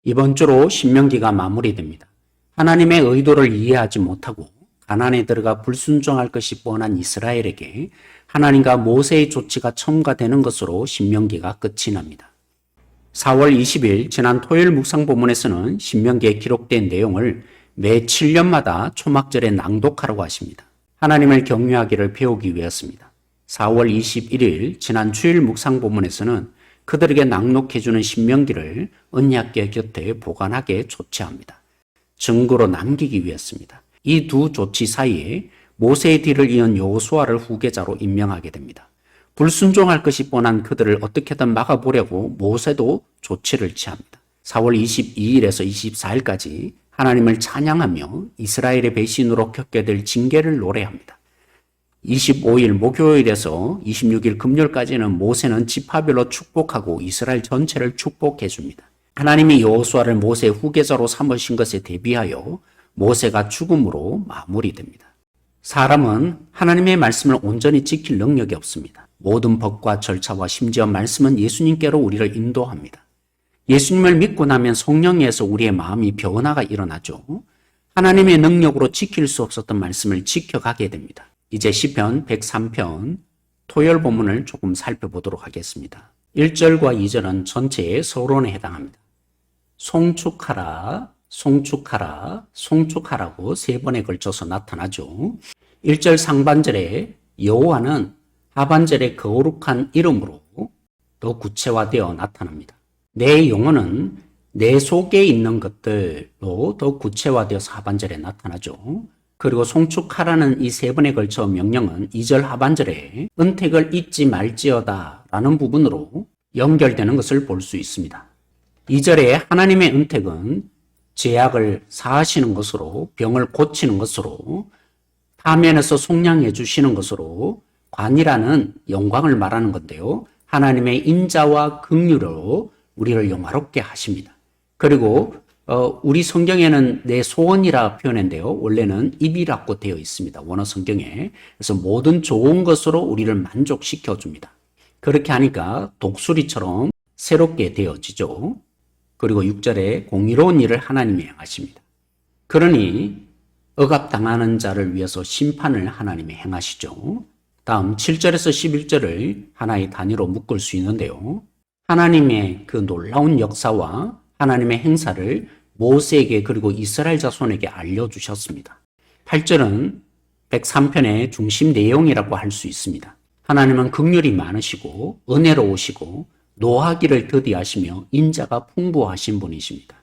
이번 주로 신명기가 마무리됩니다. 하나님의 의도를 이해하지 못하고 가나안에 들어가 불순종할 것이 뻔한 이스라엘에게 하나님과 모세의 조치가 첨가되는 것으로 신명기가 끝이 납니다. 4월 20일 지난 토요일 묵상 본문에서는 신명기에 기록된 내용을 매 7년마다 초막절에 낭독하라고 하십니다. 하나님을 경외하기를 배우기 위해서입니다. 4월 21일 지난 주일 묵상 본문에서는 그들에게 낭독해주는 신명기를 언약궤 곁에 보관하게 조치합니다. 증거로 남기기 위해서입니다. 이 두 조치 사이에 모세의 뒤를 이은 여호수아를 후계자로 임명하게 됩니다. 불순종할 것이 뻔한 그들을 어떻게든 막아보려고 모세도 조치를 취합니다. 4월 22일에서 24일까지 하나님을 찬양하며 이스라엘의 배신으로 겪게 될 징계를 노래합니다. 25일 목요일에서 26일 금요일까지는 모세는 지파별로 축복하고 이스라엘 전체를 축복해 줍니다. 하나님이 여호수아를 모세의 후계자로 삼으신 것에 대비하여 모세가 죽음으로 마무리됩니다. 사람은 하나님의 말씀을 온전히 지킬 능력이 없습니다. 모든 법과 절차와 심지어 말씀은 예수님께로 우리를 인도합니다. 예수님을 믿고 나면 성령에서 우리의 마음이 변화가 일어나죠. 하나님의 능력으로 지킬 수 없었던 말씀을 지켜가게 됩니다. 이제 시편 103편 토요일 본문을 조금 살펴보도록 하겠습니다. 1절과 2절은 전체의 서론에 해당합니다. 송축하라, 송축하라, 송축하라고 세 번에 걸쳐서 나타나죠. 1절 상반절에 여호와는 하반절의 거룩한 이름으로 더 구체화되어 나타납니다. 내 영혼은 내 속에 있는 것들로 더 구체화되어서 하반절에 나타나죠. 그리고 송축하라는 이 세 번에 걸쳐 명령은 2절 하반절에 은택을 잊지 말지어다 라는 부분으로 연결되는 것을 볼 수 있습니다. 2절에 하나님의 은택은 죄악을 사하시는 것으로, 병을 고치는 것으로, 타면에서 속량해 주시는 것으로 관이라는 영광을 말하는 건데요. 하나님의 인자와 긍휼으로 우리를 영화롭게 하십니다. 그리고 우리 성경에는 내 소원이라 표현했는데요. 원래는 입이라고 되어 있습니다. 원어 성경에. 그래서 모든 좋은 것으로 우리를 만족시켜 줍니다. 그렇게 하니까 독수리처럼 새롭게 되어지죠. 그리고 6절에 공의로운 일을 하나님이 행하십니다. 그러니 억압당하는 자를 위해서 심판을 하나님이 행하시죠. 다음 7절에서 11절을 하나의 단위로 묶을 수 있는데요. 하나님의 그 놀라운 역사와 하나님의 행사를 모세에게 그리고 이스라엘 자손에게 알려주셨습니다. 8절은 103편의 중심 내용이라고 할 수 있습니다. 하나님은 긍휼이 많으시고 은혜로우시고 노하기를 더디하시며 인자가 풍부하신 분이십니다.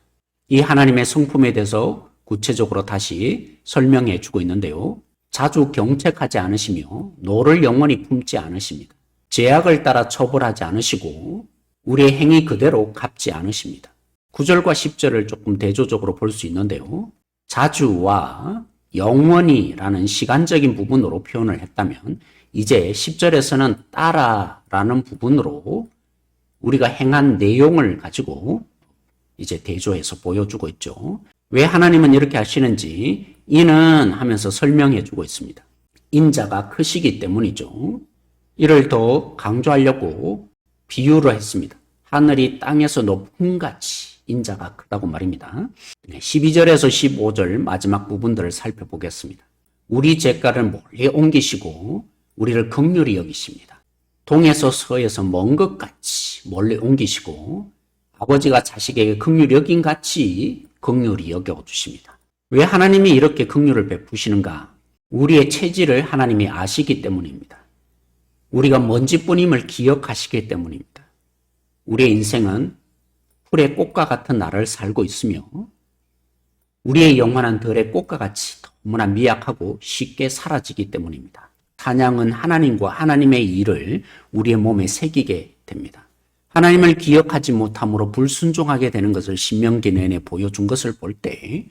이 하나님의 성품에 대해서 구체적으로 다시 설명해 주고 있는데요. 자주 경책하지 않으시며 노를 영원히 품지 않으십니다. 죄악을 따라 처벌하지 않으시고 우리의 행위 그대로 갚지 않으십니다. 9절과 10절을 조금 대조적으로 볼 수 있는데요. 자주와 영원히라는 시간적인 부분으로 표현을 했다면 이제 10절에서는 따라라는 부분으로 우리가 행한 내용을 가지고 이제 대조해서 보여주고 있죠. 왜 하나님은 이렇게 하시는지 이는 하면서 설명해 주고 있습니다. 인자가 크시기 때문이죠. 이를 더 강조하려고 비유를 했습니다. 하늘이 땅에서 높은 같이 인자가 크다고 말입니다. 12절에서 15절 마지막 부분들을 살펴보겠습니다. 우리 죄가를 멀리 옮기시고 우리를 긍휼히 여기십니다. 동에서 서에서 먼 것 같이 멀리 옮기시고 아버지가 자식에게 긍휼히 여긴 같이 긍휼히 여겨주십니다. 왜 하나님이 이렇게 긍휼을 베푸시는가? 우리의 체질을 하나님이 아시기 때문입니다. 우리가 먼지뿐임을 기억하시기 때문입니다. 우리의 인생은 풀의 꽃과 같은 날을 살고 있으며 우리의 영혼은 들의 꽃과 같이 너무나 미약하고 쉽게 사라지기 때문입니다. 찬양은 하나님과 하나님의 일을 우리의 몸에 새기게 됩니다. 하나님을 기억하지 못함으로 불순종하게 되는 것을 신명기 내내 보여준 것을 볼 때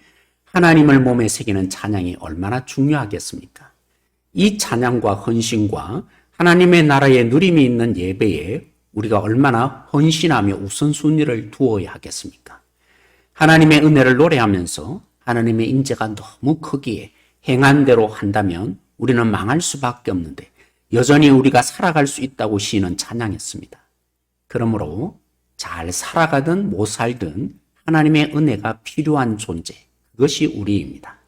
하나님을 몸에 새기는 찬양이 얼마나 중요하겠습니까? 이 찬양과 헌신과 하나님의 나라에 누림이 있는 예배에 우리가 얼마나 헌신하며 우선순위를 두어야 하겠습니까? 하나님의 은혜를 노래하면서 하나님의 인재가 너무 크기에 행한 대로 한다면 우리는 망할 수밖에 없는데 여전히 우리가 살아갈 수 있다고 시인은 찬양했습니다. 그러므로 잘 살아가든 못 살든 하나님의 은혜가 필요한 존재, 그것이 우리입니다.